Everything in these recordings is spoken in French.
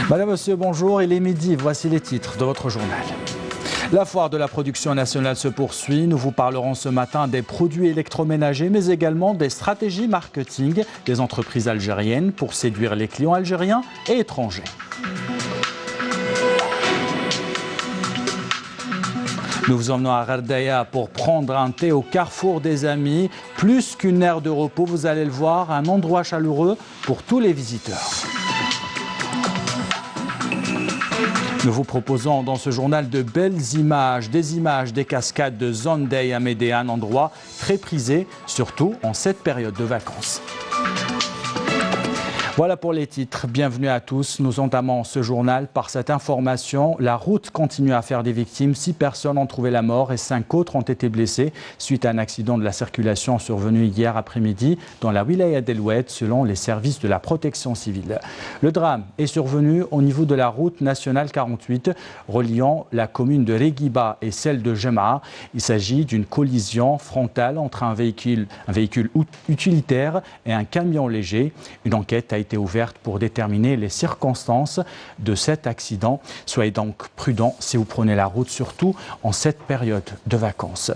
Madame, Monsieur, bonjour. Il est midi. Voici les titres de votre journal. La foire de la production nationale se poursuit. Nous vous parlerons ce matin des produits électroménagers, mais également des stratégies marketing des entreprises algériennes pour séduire les clients algériens et étrangers. Nous vous emmenons à Gherdaya pour prendre un thé au carrefour des amis. Plus qu'une aire de repos, vous allez le voir, un endroit chaleureux pour tous les visiteurs. Nous vous proposons dans ce journal de belles images des cascades de Zondey à Médéa, un endroit très prisé, surtout en cette période de vacances. Voilà pour les titres. Bienvenue à tous. Nous entamons ce journal par cette information. La route continue à faire des victimes. 6 personnes ont trouvé la mort et 5 autres ont été blessées suite à un accident de la circulation survenu hier après-midi dans la wilaya d'El Oued, selon les services de la protection civile. Le drame est survenu au niveau de la route nationale 48 reliant la commune de Reguiba et celle de Jema'a. Il s'agit d'une collision frontale entre un véhicule utilitaire et un camion léger. Une enquête a été ouverte pour déterminer les circonstances de cet accident. Soyez donc prudents si vous prenez la route, surtout en cette période de vacances.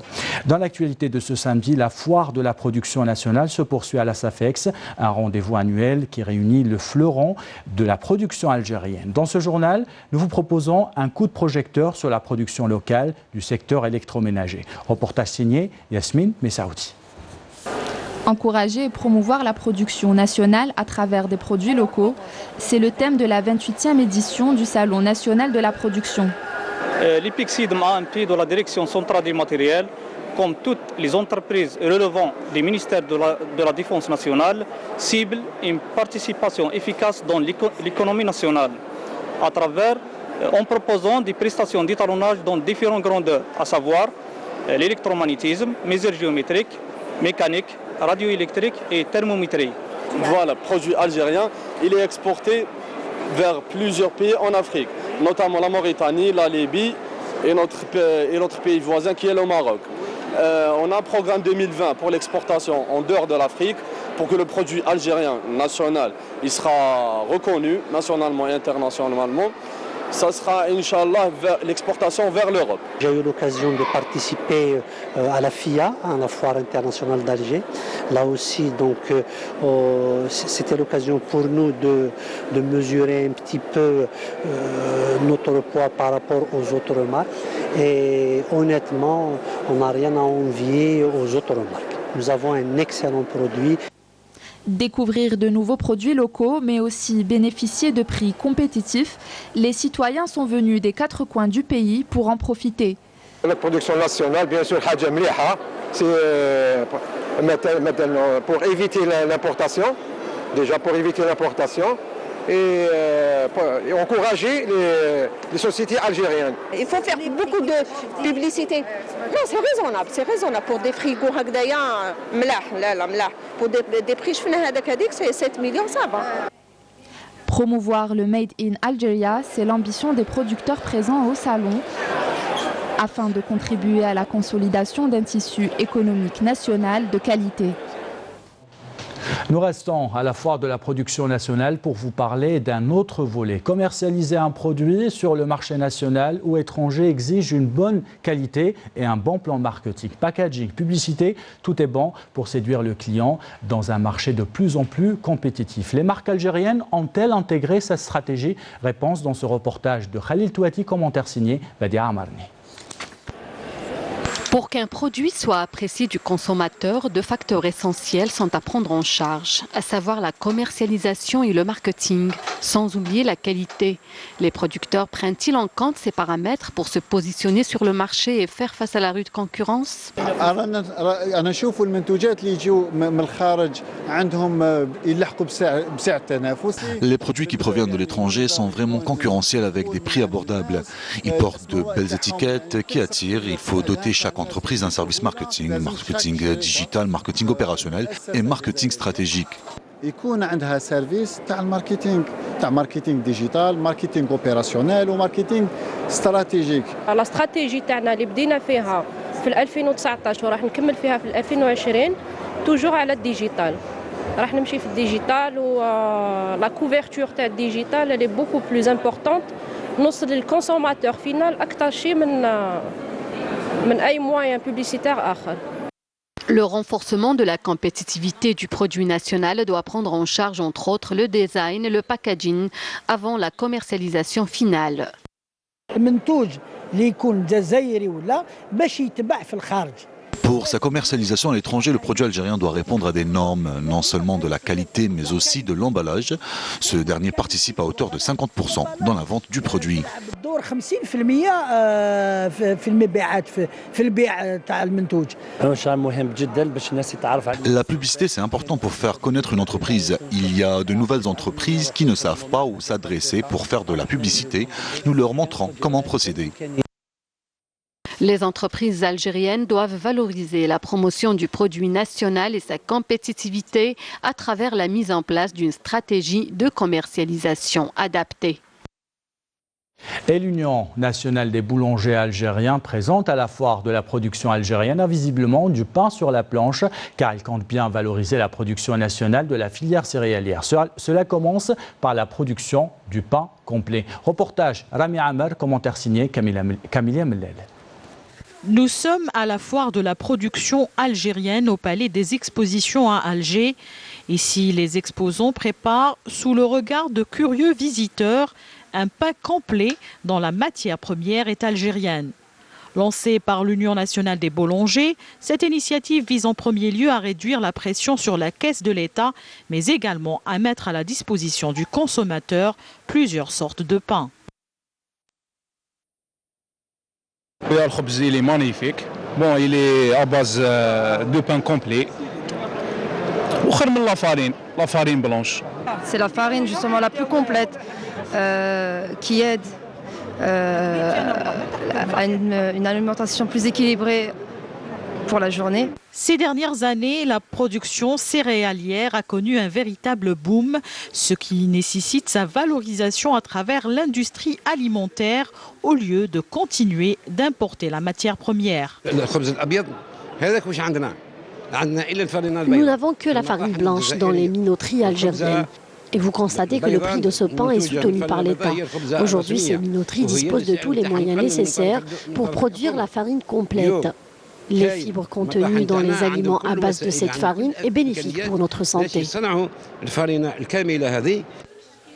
Dans l'actualité de ce samedi, la foire de la production nationale se poursuit à la SAFEX, un rendez-vous annuel qui réunit le fleuron de la production algérienne. Dans ce journal, nous vous proposons un coup de projecteur sur la production locale du secteur électroménager. Reportage signé Yasmine Messaoudi. Encourager et promouvoir la production nationale à travers des produits locaux, c'est le thème de la 28e édition du Salon national de la production. L'IPICSID AMP de la direction centrale du matériel, comme toutes les entreprises relevant des ministères de la Défense nationale, cible une participation efficace dans l'économie nationale, à travers, en proposant des prestations d'étalonnage dans différentes grandeurs, à savoir l'électromagnétisme, mesures géométriques, mécanique, radioélectrique et thermométrie. Voilà, produit algérien, il est exporté vers plusieurs pays en Afrique, notamment la Mauritanie, la Libye et notre pays voisin qui est le Maroc. On a un programme 2020 pour l'exportation en dehors de l'Afrique pour que le produit algérien national il sera reconnu nationalement et internationalement. Ça sera, Inch'Allah, l'exportation vers l'Europe. J'ai eu l'occasion de participer à la FIA, à la Foire internationale d'Alger. Là aussi, donc, c'était l'occasion pour nous de mesurer un petit peu notre poids par rapport aux autres marques. Et honnêtement, on n'a rien à envier aux autres marques. Nous avons un excellent produit. Découvrir de nouveaux produits locaux, mais aussi bénéficier de prix compétitifs, les citoyens sont venus des 4 coins du pays pour en profiter. La production nationale, bien sûr, c'est pour éviter l'importation, déjà pour éviter l'importation, et encourager les sociétés algériennes. Il faut faire beaucoup de publicité. Non, c'est raisonnable pour des frigos hagdaya, pour des prix, c'est 7 millions, ça va. Promouvoir le Made in Algeria, c'est l'ambition des producteurs présents au salon, afin de contribuer à la consolidation d'un tissu économique national de qualité. Nous restons à la foire de la production nationale pour vous parler d'un autre volet. Commercialiser un produit sur le marché national ou étranger exige une bonne qualité et un bon plan marketing. Packaging, publicité, tout est bon pour séduire le client dans un marché de plus en plus compétitif. Les marques algériennes ont-elles intégré cette stratégie? Réponse dans ce reportage de Khalil Touati, commentaire signé Badia Amarni. Pour qu'un produit soit apprécié du consommateur, 2 facteurs essentiels sont à prendre en charge, à savoir la commercialisation et le marketing, sans oublier la qualité. Les producteurs prennent-ils en compte ces paramètres pour se positionner sur le marché et faire face à la rude concurrence? Les produits qui proviennent de l'étranger sont vraiment concurrentiels avec des prix abordables. Ils portent de belles étiquettes qui attirent. Il faut doter chaque entreprise d'un service marketing digital, marketing opérationnel et marketing stratégique. يكون عندها سيرفيس تاع الماركتينغ ديجيتال ماركتينغ اوبيراسيونيل وماركتينغ استراتيجيك. لا استراتيجي تاعنا اللي بدينا فيها في 2019 وراح نكمل فيها في 2020 توجور على الديجيتال. راح نمشي في الديجيتال ولا كوفرتور تاع الديجيتال اللي بوكو بلوز امبورطونت نوصل للكونسوماتور فينال اكثر شيء من اي موان بوبليسيتير اخر. Le renforcement de la compétitivité du produit national doit prendre en charge entre autres le design et le packaging avant la commercialisation finale. Pour sa commercialisation à l'étranger, le produit algérien doit répondre à des normes, non seulement de la qualité, mais aussi de l'emballage. Ce dernier participe à hauteur de 50% dans la vente du produit. La publicité, c'est important pour faire connaître une entreprise. Il y a de nouvelles entreprises qui ne savent pas où s'adresser pour faire de la publicité. Nous leur montrons comment procéder. Les entreprises algériennes doivent valoriser la promotion du produit national et sa compétitivité à travers la mise en place d'une stratégie de commercialisation adaptée. Et l'Union nationale des boulangers algériens présente à la foire de la production algérienne a visiblement du pain sur la planche car il compte bien valoriser la production nationale de la filière céréalière. Cela commence par la production du pain complet. Reportage Rami Amer, commentaire signé Camilia Mellel. Nous sommes à la foire de la production algérienne au Palais des Expositions à Alger. Ici, les exposants préparent, sous le regard de curieux visiteurs, un pain complet dont la matière première est algérienne. Lancée par l'Union nationale des boulangers, cette initiative vise en premier lieu à réduire la pression sur la caisse de l'État, mais également à mettre à la disposition du consommateur plusieurs sortes de pain. Le khobz, il est magnifique. Bon, il est à base de pain complet. La farine blanche. C'est la farine justement la plus complète qui aide à une alimentation plus équilibrée pour la journée. Ces dernières années, la production céréalière a connu un véritable boom, ce qui nécessite sa valorisation à travers l'industrie alimentaire au lieu de continuer d'importer la matière première. Nous n'avons que la farine blanche dans les minoteries algériennes. Et vous constatez que le prix de ce pain est soutenu par l'État. Aujourd'hui, ces minoteries disposent de tous les moyens nécessaires pour produire la farine complète. Les fibres contenues dans les aliments à base de cette farine est bénéfique pour notre santé.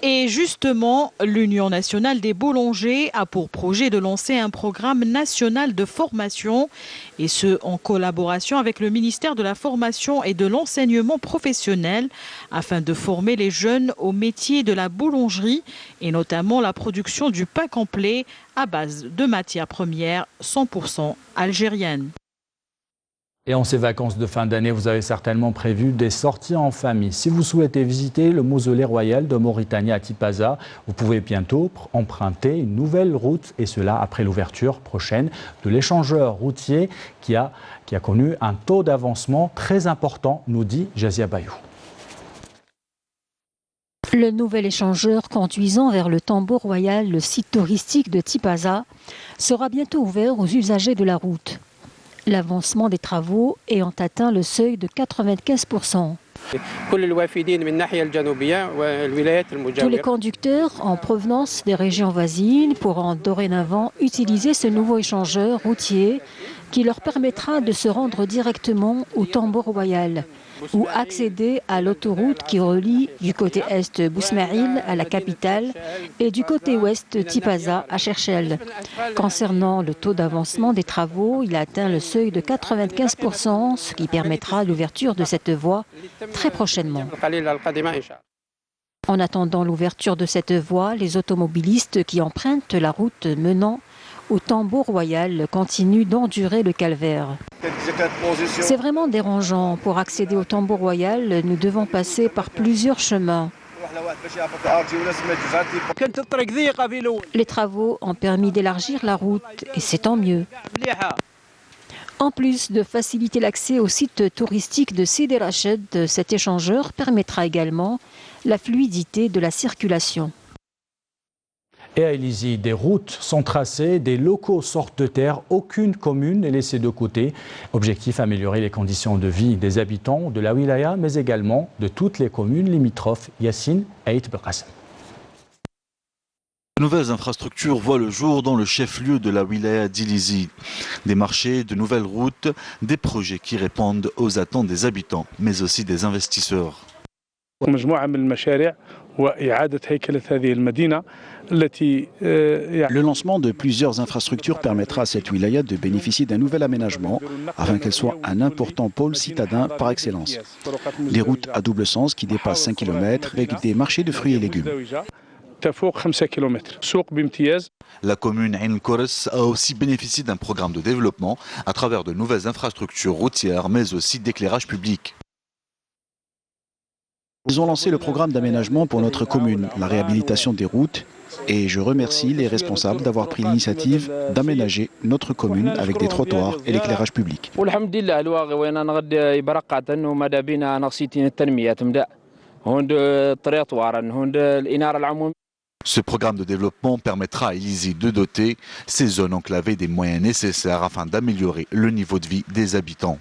Et justement, l'Union nationale des boulangers a pour projet de lancer un programme national de formation, et ce en collaboration avec le ministère de la Formation et de l'Enseignement professionnel, afin de former les jeunes au métier de la boulangerie et notamment la production du pain complet à base de matières premières 100% algériennes. Et en ces vacances de fin d'année, vous avez certainement prévu des sorties en famille. Si vous souhaitez visiter le mausolée royal de Mauritanie à Tipaza, vous pouvez bientôt emprunter une nouvelle route, et cela après l'ouverture prochaine de l'échangeur routier qui a connu un taux d'avancement très important, nous dit Jazia Bayou. Le nouvel échangeur conduisant vers le Tambour royal, le site touristique de Tipaza, sera bientôt ouvert aux usagers de la route. L'avancement des travaux ayant atteint le seuil de 95%. Tous les conducteurs en provenance des régions voisines pourront dorénavant utiliser ce nouveau échangeur routier qui leur permettra de se rendre directement au Tambour royal ou accéder à l'autoroute qui relie du côté est Bousmaïl à la capitale et du côté ouest Tipaza à Cherchel. Concernant le taux d'avancement des travaux, il a atteint le seuil de 95%, ce qui permettra l'ouverture de cette voie très prochainement. En attendant l'ouverture de cette voie, les automobilistes qui empruntent la route menant au Tambour royal continuent d'endurer le calvaire. C'est vraiment dérangeant. Pour accéder au Tambour royal, nous devons passer par plusieurs chemins. Les travaux ont permis d'élargir la route et c'est tant mieux. En plus de faciliter l'accès au site touristique de Sidi Rached, cet échangeur permettra également la fluidité de la circulation. Et à Elizi, des routes sont tracées, des locaux sortent de terre, aucune commune n'est laissée de côté. Objectif, améliorer les conditions de vie des habitants de la wilaya, mais également de toutes les communes limitrophes. Yassine Aït Belkacem. De nouvelles infrastructures voient le jour dans le chef-lieu de la wilaya d'Elizi. Des marchés, de nouvelles routes, des projets qui répondent aux attentes des habitants, mais aussi des investisseurs. Le lancement de plusieurs infrastructures permettra à cette wilaya de bénéficier d'un nouvel aménagement afin qu'elle soit un important pôle citadin par excellence. Des routes à double sens qui dépassent 5 km avec des marchés de fruits et légumes. La commune Ain Kores a aussi bénéficié d'un programme de développement à travers de nouvelles infrastructures routières, mais aussi d'éclairage public. Nous avons lancé le programme d'aménagement pour notre commune, la réhabilitation des routes, et je remercie les responsables d'avoir pris l'initiative d'aménager notre commune avec des trottoirs et l'éclairage public. Ce programme de développement permettra à Elizi de doter ces zones enclavées des moyens nécessaires afin d'améliorer le niveau de vie des habitants.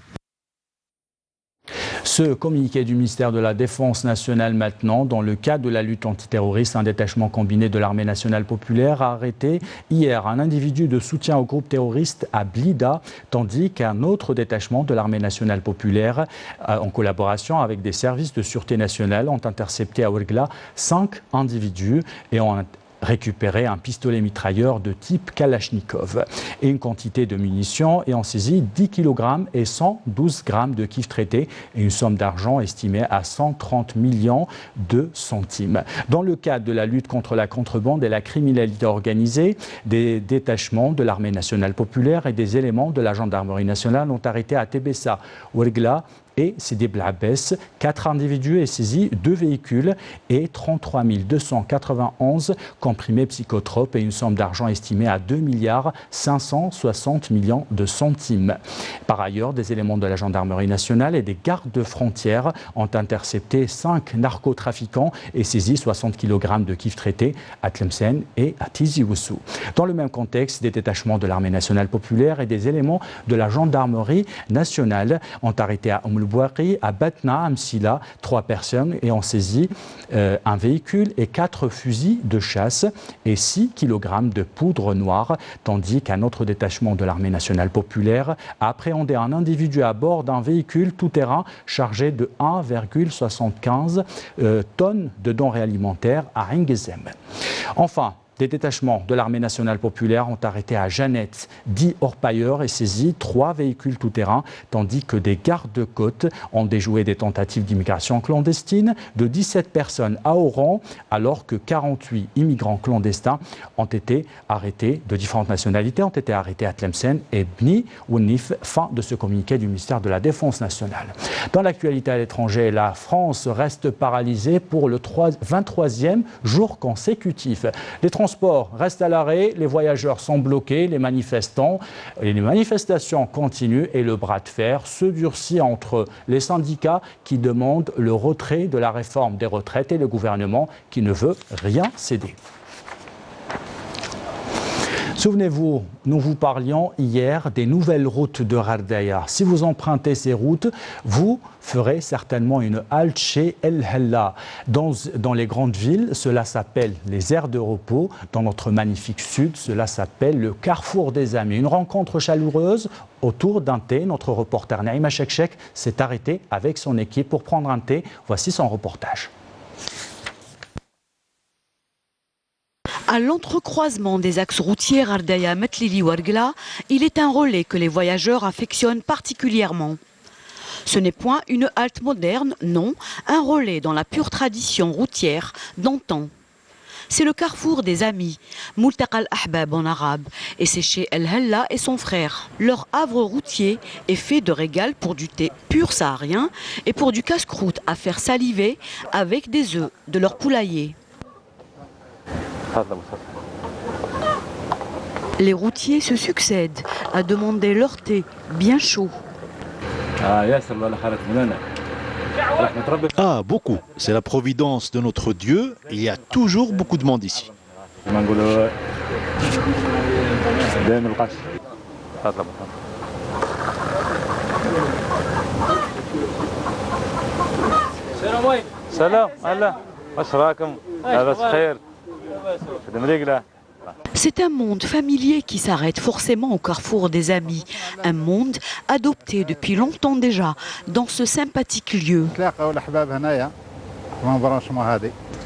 Ce communiqué du ministère de la Défense nationale maintenant, dans le cadre de la lutte antiterroriste, un détachement combiné de l'armée nationale populaire a arrêté hier un individu de soutien au groupe terroriste à Blida, tandis qu'un autre détachement de l'armée nationale populaire, en collaboration avec des services de sûreté nationale, ont intercepté à Ouargla 5 individus et ont récupéré un pistolet mitrailleur de type Kalachnikov et une quantité de munitions et ont saisi 10 kg et 112 grammes de kif traité et une somme d'argent estimée à 130 millions de centimes. Dans le cadre de la lutte contre la contrebande et la criminalité organisée, des détachements de l'armée nationale populaire et des éléments de la gendarmerie nationale ont arrêté à Tébessa, Ouargla et Sidi Bel Abbès 4 individus et saisi 2 véhicules et 33 291 comprimés psychotropes et une somme d'argent estimée à 2 560 millions de centimes. Par ailleurs, des éléments de la gendarmerie nationale et des gardes de frontières ont intercepté 5 narcotrafiquants et saisi 60 kg de kif traité à Tlemcen et à Tizi Ouzou. Dans le même contexte, des détachements de l'armée nationale populaire et des éléments de la gendarmerie nationale ont arrêté à Bouakhi, à Batna, à Msila, 3 personnes et ont saisi un véhicule et 4 fusils de chasse et 6 kg de poudre noire, tandis qu'un autre détachement de l'armée nationale populaire a appréhendé un individu à bord d'un véhicule tout-terrain chargé de 1,75 tonnes de denrées alimentaires à Ingezem. Enfin, des détachements de l'armée nationale populaire ont arrêté à Jeannette 10 orpailleurs et saisi 3 véhicules tout-terrain, tandis que des gardes-côtes ont déjoué des tentatives d'immigration clandestine de 17 personnes à Oran, alors que 48 immigrants clandestins ont été arrêtés, de différentes nationalités, ont été arrêtés à Tlemcen et Bni Ounif. Fin de ce communiqué du ministère de la Défense nationale. Dans l'actualité à l'étranger, la France reste paralysée pour le 23e jour consécutif. Les transports restent à l'arrêt, les voyageurs sont bloqués, les manifestations continuent et le bras de fer se durcit entre les syndicats qui demandent le retrait de la réforme des retraites et le gouvernement qui ne veut rien céder. Souvenez-vous, nous vous parlions hier des nouvelles routes de Ghardaya. Si vous empruntez ces routes, vous ferez certainement une halte chez El Hella. Dans les grandes villes, cela s'appelle les aires de repos. Dans notre magnifique sud, cela s'appelle le carrefour des amis. Une rencontre chaleureuse autour d'un thé. Notre reporter Naïma Chekchek s'est arrêté avec son équipe pour prendre un thé. Voici son reportage. À l'entrecroisement des axes routiers Ghardaya, Metlili, Ouargla, il est un relais que les voyageurs affectionnent particulièrement. Ce n'est point une halte moderne, non, un relais dans la pure tradition routière d'antan. C'est le carrefour des amis, Multaqa al-Ahbab en arabe, et c'est chez El Hella et son frère. Leur havre routier est fait de régal pour du thé pur saharien et pour du casse-croûte à faire saliver avec des œufs de leur poulailler. Les routiers se succèdent à demander leur thé bien chaud. Ah, beaucoup. C'est la providence de notre Dieu. Il y a toujours beaucoup de monde ici. C'est un monde familier qui s'arrête forcément au carrefour des amis. Un monde adopté depuis longtemps déjà dans ce sympathique lieu.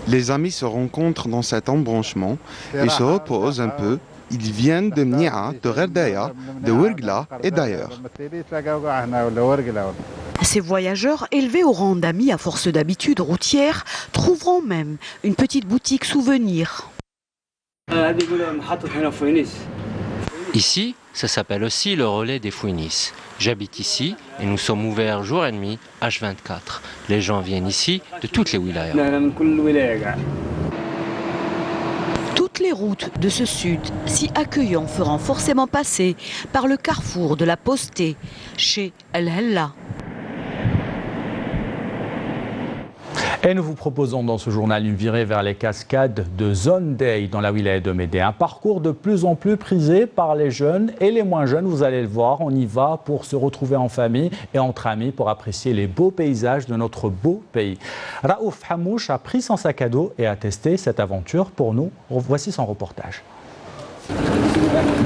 Les amis se rencontrent dans cet embranchement et se reposent un peu. Ils viennent de Mnia, de Gherdaya, de Ouergla et d'ailleurs. Ces voyageurs, élevés au rang d'amis à force d'habitude routière, trouveront même une petite boutique souvenir. Ici, ça s'appelle aussi le relais des Fouinis. J'habite ici et nous sommes ouverts jour et nuit, H24. Les gens viennent ici de toutes les wilayas. Toutes les routes de ce sud, si accueillant, feront forcément passer par le carrefour de la Postée, chez El Hella. Et nous vous proposons dans ce journal une virée vers les cascades de Zondey dans la wilaya de Médé. Un parcours de plus en plus prisé par les jeunes et les moins jeunes, vous allez le voir. On y va pour se retrouver en famille et entre amis pour apprécier les beaux paysages de notre beau pays. Raouf Hamouche a pris son sac à dos et a testé cette aventure pour nous. Voici son reportage.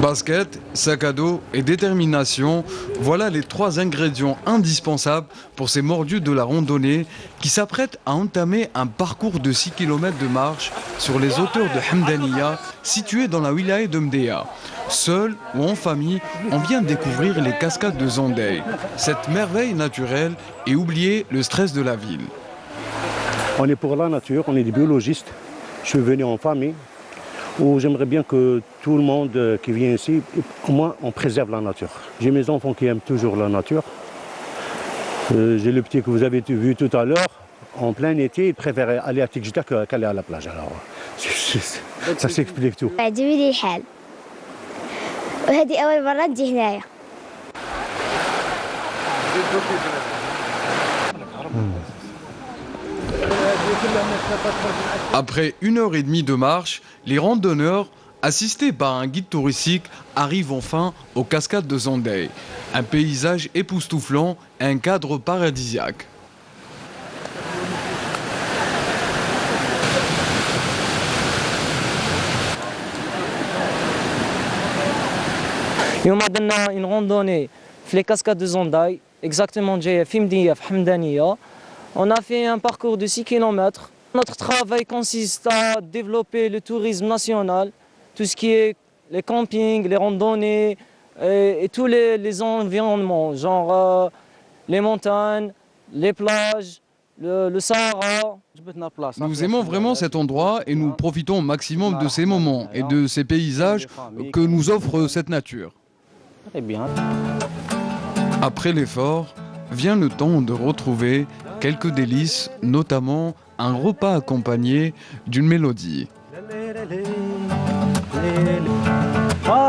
Basket, sac à dos et détermination, voilà les trois ingrédients indispensables pour ces mordus de la randonnée qui s'apprêtent à entamer un parcours de 6 km de marche sur les hauteurs de Hamdaniya, situées dans la wilaya de Mdéa. Seul ou en famille, on vient découvrir les cascades de Zondey, cette merveille naturelle et oublier le stress de la ville. On est pour la nature, on est des biologistes. Je suis venu en famille. Où j'aimerais bien que tout le monde qui vient ici, au moins on préserve la nature. J'ai mes enfants qui aiment toujours la nature. J'ai le petit que vous avez vu tout à l'heure, en plein été, il préfère aller à Tikjita qu'aller à la plage. Alors, ça s'explique tout. Après 1h30 de marche, les randonneurs, assistés par un guide touristique, arrivent enfin aux cascades de Zondey. Un paysage époustouflant, un cadre paradisiaque. اليوم درنا une randonnée في les cascades de Zondey, exactement جاية في مدينة في حمدانية. On a fait un parcours de 6 km. Notre travail consiste à développer le tourisme national, tout ce qui est les campings, les randonnées et tous les environnements, genre les montagnes, les plages, le Sahara. Nous aimons vraiment cet endroit et nous profitons au maximum de ces moments et de ces paysages que nous offre cette nature. Très bien. Après l'effort, vient le temps de retrouver quelques délices, notamment un repas accompagné d'une mélodie.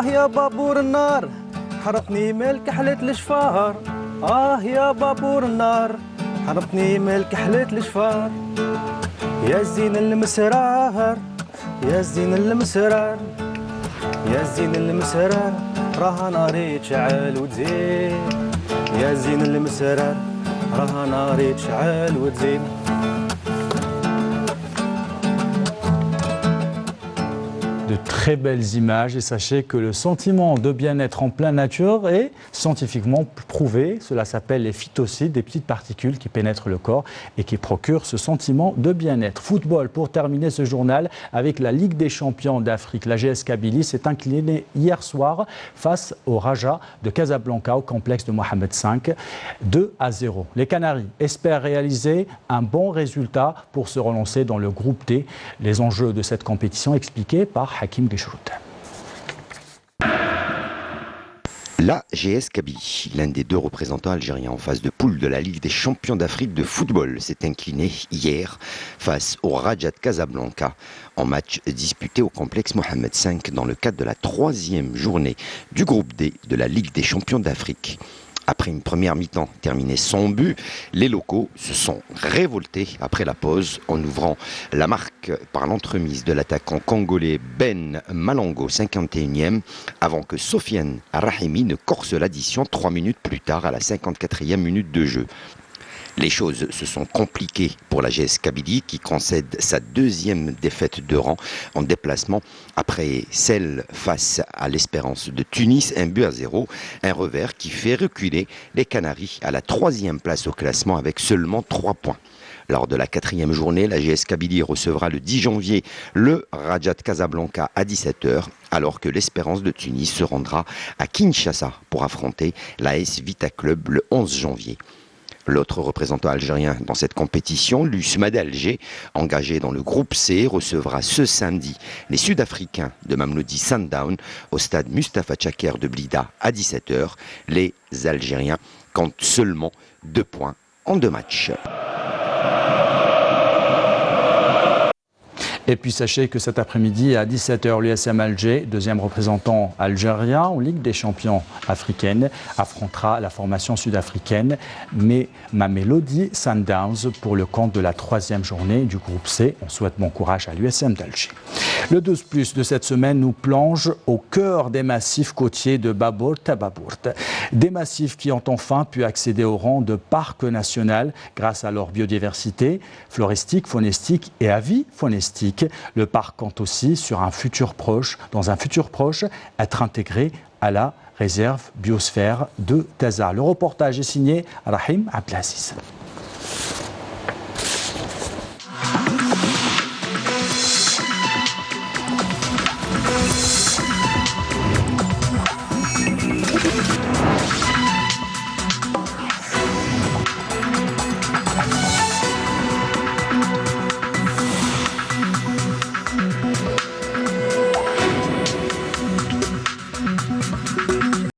يا بابور النار حرقني من كحلة الشفار يا بابور النار حرقني من كحلة الشفار يا زين المسرار يا زين المسرار يا زين المسرار راها ناري تشعل وتزين يا زين المسرار راها ناري تشعل وتزين. De très belles images et sachez que le sentiment de bien-être en pleine nature est scientifiquement prouvé. Cela s'appelle les phytocides, des petites particules qui pénètrent le corps et qui procurent ce sentiment de bien-être. Football, pour terminer ce journal avec la Ligue des champions d'Afrique. La GS Kabylie s'est inclinée hier soir face au Raja de Casablanca au complexe de Mohamed V, 2-0. Les Canaries espèrent réaliser un bon résultat pour se relancer dans le groupe D. Les enjeux de cette compétition expliqués par Hakim Geshrout. La GS Kabylie, l'un des deux représentants algériens en phase de poule de la Ligue des champions d'Afrique de football, s'est incliné hier face au Raja de Casablanca en match disputé au complexe Mohamed V dans le cadre de la 3e journée du groupe D de la Ligue des champions d'Afrique. Après une première mi-temps terminée sans but, les locaux se sont révoltés après la pause en ouvrant la marque par l'entremise de l'attaquant congolais Ben Malongo, 51e, avant que Sofiane Rahimi ne corse l'addition 3 minutes plus tard à la 54e minute de jeu. Les choses se sont compliquées pour la GS Kabylie qui concède sa 2e défaite de rang en déplacement après celle face à l'Espérance de Tunis, 1-0, un revers qui fait reculer les Canaries à la 3e place au classement avec seulement 3 points. Lors de la 4e journée, la GS Kabylie recevra le 10 janvier le Raja Casablanca à 17h, alors que l'Espérance de Tunis se rendra à Kinshasa pour affronter l'AS Vita Club le 11 janvier. L'autre représentant algérien dans cette compétition, l'USMAD Alger, engagé dans le groupe C, recevra ce samedi les Sud-Africains de Mamelodi Sundowns au stade Mustapha Tchaker de Blida à 17h. Les Algériens comptent seulement 2 points en 2 matchs. Et puis sachez que cet après-midi à 17h, l'USM Alger, 2e représentant algérien en Ligue des champions africaine, affrontera la formation sud-africaine Mamelodi Sundowns pour le compte de la 3e journée du groupe C. On souhaite bon courage à l'USM d'Alger. Le 12+ de cette semaine nous plonge au cœur des massifs côtiers de Babourt-Tababourt. Des massifs qui ont enfin pu accéder au rang de parc national grâce à leur biodiversité floristique, faunistique et avifaunistique. Le parc compte aussi dans un futur proche, être intégré à la réserve biosphère de Taza. Le reportage est signé Rahim Abdelaziz.